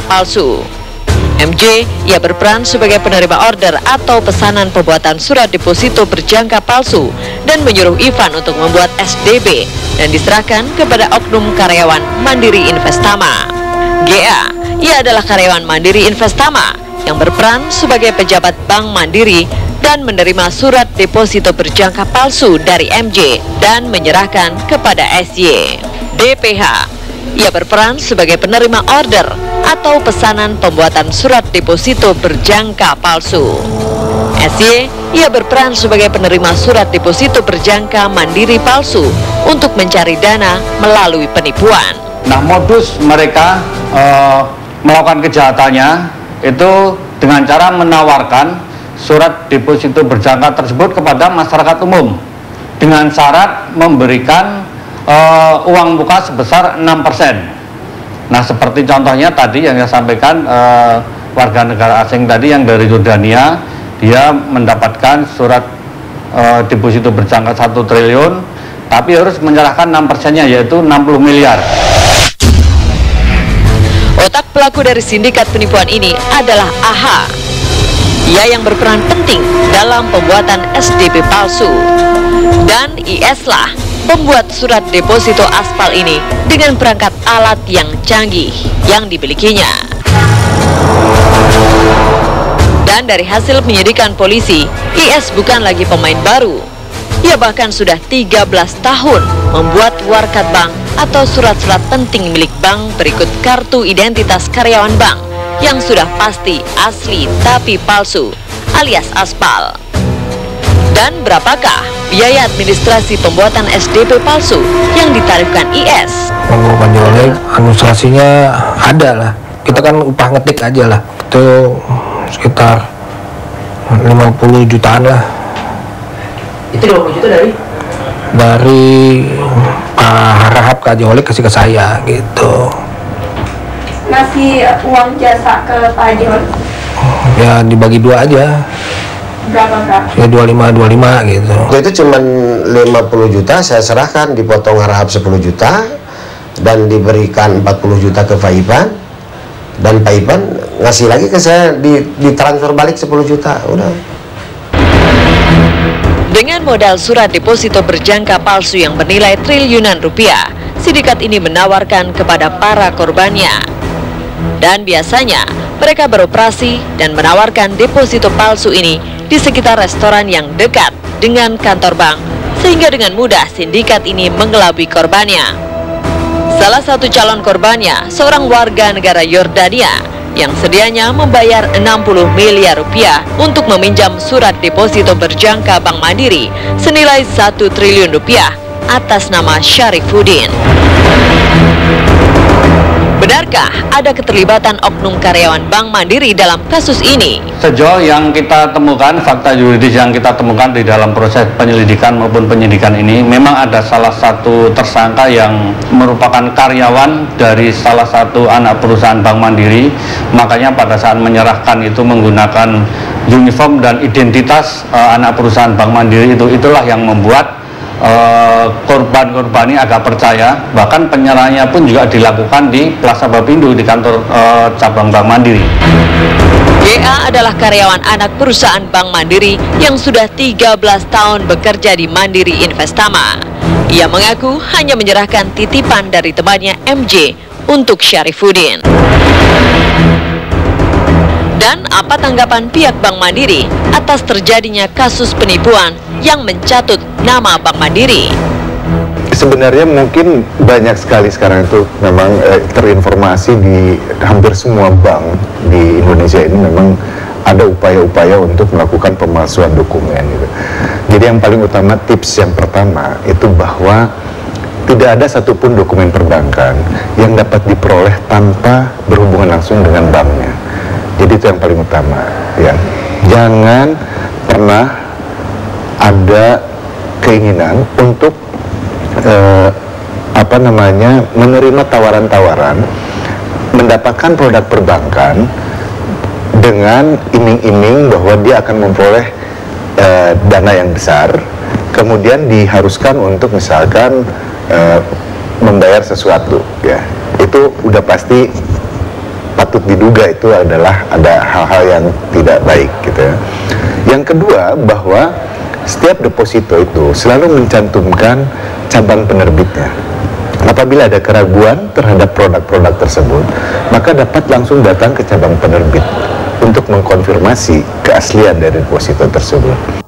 palsu. MJ, ia berperan sebagai penerima order atau pesanan pembuatan surat deposito berjangka palsu dan menyuruh Ivan untuk membuat SDB dan diserahkan kepada oknum karyawan Mandiri Investama. GA, ia adalah karyawan Mandiri Investama yang berperan sebagai pejabat Bank Mandiri dan menerima surat deposito berjangka palsu dari MJ dan menyerahkan kepada SY. DPH, ia berperan sebagai penerima order atau pesanan pembuatan surat deposito berjangka palsu. SY, ia berperan sebagai penerima surat deposito berjangka Mandiri palsu untuk mencari dana melalui penipuan. Nah, modus mereka melakukan kejahatannya itu dengan cara menawarkan surat deposito berjangka tersebut kepada masyarakat umum dengan syarat memberikan uang muka sebesar 6%. Nah, seperti contohnya tadi yang saya sampaikan, warga negara asing tadi yang dari Jordania, dia mendapatkan surat deposito berjangka 1 triliun, tapi harus menyerahkan 6%-nya, yaitu 60 miliar. Otak pelaku dari sindikat penipuan ini adalah AH. Ia yang berperan penting dalam pembuatan SDB palsu. Dan IS lah pembuat surat deposito aspal ini dengan perangkat alat yang canggih yang dimilikinya. Dan dari hasil penyidikan polisi, IS bukan lagi pemain baru. Ia bahkan sudah 13 tahun membuat warkat bank atau surat-surat penting milik bank berikut kartu identitas karyawan bank yang sudah pasti asli tapi palsu alias aspal. Dan berapakah biaya administrasi pembuatan SDP palsu yang ditarifkan IS? Kalau Panjolek administrasinya ada lah. Kita kan upah ngetik aja lah. Itu sekitar 50 jutaan lah. Itu 50 juta dari? Dari Pak Harahap ke Haji kasih ke saya gitu. Ngasih uang jasa ke Pak Haji Holik? Ya dibagi dua aja. Berapa? Ya 25 gitu. Itu cuma 50 juta saya serahkan, dipotong Harahap 10 juta dan diberikan 40 juta ke Pak Ivan, dan Pak Ivan ngasih lagi ke saya, ditransfer balik 10 juta. Udah. Dengan modal surat deposito berjangka palsu yang bernilai triliunan rupiah, sindikat ini menawarkan kepada para korbannya. Dan biasanya mereka beroperasi dan menawarkan deposito palsu ini di sekitar restoran yang dekat dengan kantor bank, sehingga dengan mudah sindikat ini mengelabui korbannya. Salah satu calon korbannya, seorang warga negara Yordania yang sedianya membayar 60 miliar rupiah untuk meminjam surat deposito berjangka Bank Mandiri senilai 1 triliun rupiah atas nama Syarifuddin. Benarkah ada keterlibatan oknum karyawan Bank Mandiri dalam kasus ini? Sejauh yang kita temukan, fakta yuridis yang kita temukan di dalam proses penyelidikan maupun penyidikan ini, memang ada salah satu tersangka yang merupakan karyawan dari salah satu anak perusahaan Bank Mandiri. Makanya pada saat menyerahkan itu menggunakan uniform dan identitas anak perusahaan Bank Mandiri itulah yang membuat korban-korban ini agak percaya. Bahkan penyerahannya pun juga dilakukan di Plaza Bapindo di kantor cabang Bank Mandiri. GA adalah karyawan anak perusahaan Bank Mandiri yang sudah 13 tahun bekerja di Mandiri Investama. Ia mengaku hanya menyerahkan titipan dari temannya MJ untuk Syarifuddin. Dan apa tanggapan pihak Bank Mandiri atas terjadinya kasus penipuan yang mencatut nama Bank Mandiri? Sebenarnya mungkin banyak sekali sekarang itu memang terinformasi di hampir semua bank di Indonesia ini memang ada upaya-upaya untuk melakukan pemalsuan dokumen gitu. Jadi yang paling utama, tips yang pertama itu bahwa tidak ada satupun dokumen perbankan yang dapat diperoleh tanpa berhubungan langsung dengan banknya. Jadi itu yang paling utama ya. Jangan pernah ada keinginan untuk menerima tawaran-tawaran mendapatkan produk perbankan dengan iming-iming bahwa dia akan memperoleh dana yang besar, kemudian diharuskan untuk misalkan membayar sesuatu ya. Itu udah pasti patut diduga itu adalah ada hal-hal yang tidak baik gitu ya. Yang kedua, bahwa setiap deposito itu selalu mencantumkan cabang penerbitnya. Apabila ada keraguan terhadap produk-produk tersebut, maka dapat langsung datang ke cabang penerbit untuk mengkonfirmasi keaslian dari deposito tersebut.